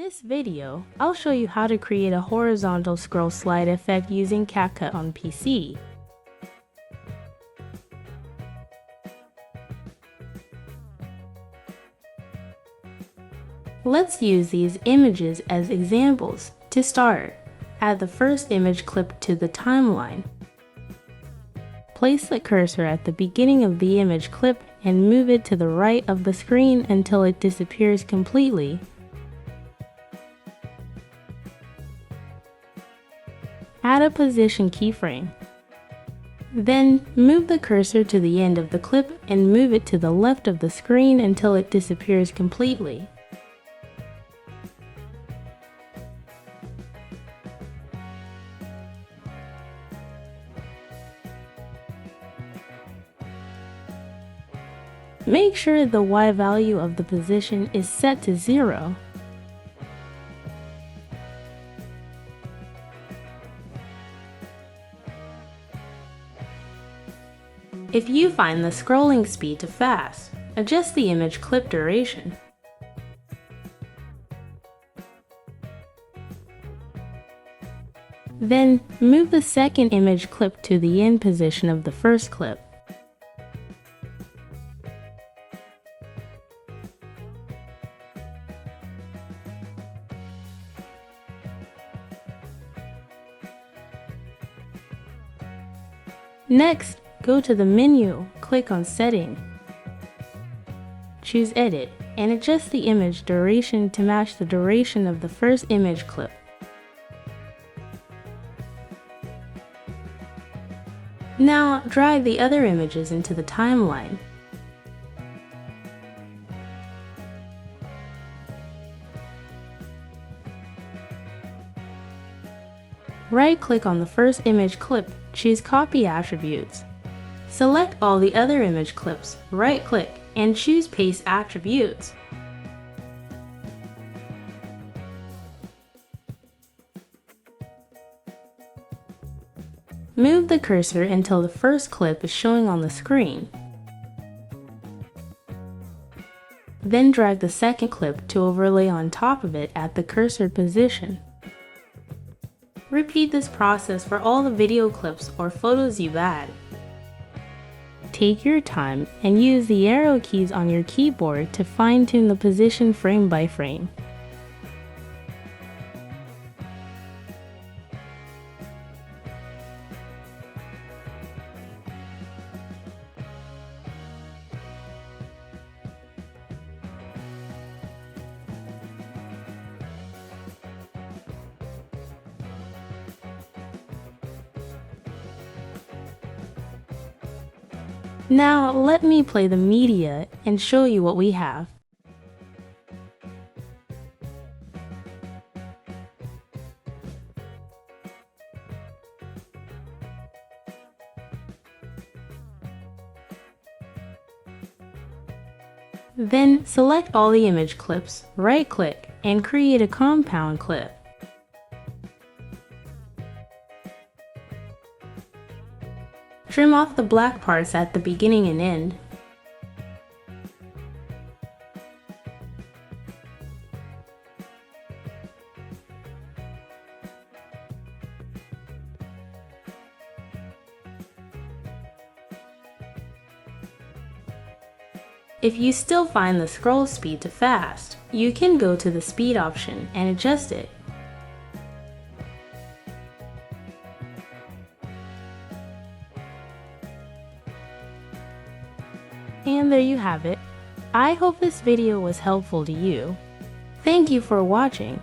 this video, I'll show you how to create a horizontal scroll slide effect using CapCut on PC. Let's use these images as examples. To start, add the first image clip to the timeline. Place the cursor at the beginning of the image clip and move it to the right of the screen until it disappears completely. Add a position keyframe. Then move the cursor to the end of the clip and move it to the left of the screen until it disappears completely. Make sure the Y value of the position is set to 0. If you find the scrolling speed too fast, adjust the image clip duration. Then, move the second image clip to the end position of the first clip. Next, go to the menu, click on Setting. Choose Edit, and adjust the image duration to match the duration of the first image clip. Now, drag the other images into the timeline. Right-click on the first image clip, choose Copy Attributes. Select all the other image clips, right-click, and choose Paste Attributes. Move the cursor until the first clip is showing on the screen. Then drag the second clip to overlay on top of it at the cursor position. Repeat this process for all the video clips or photos you've added. Take your time and use the arrow keys on your keyboard to fine-tune the position frame by frame. Now let me play the media and show you what we have. Then select all the image clips, right-click, and create a compound clip. Trim off the black parts at the beginning and end. If you still find the scroll speed too fast, you can go to the speed option and adjust it. And there you have it. I hope this video was helpful to you. Thank you for watching.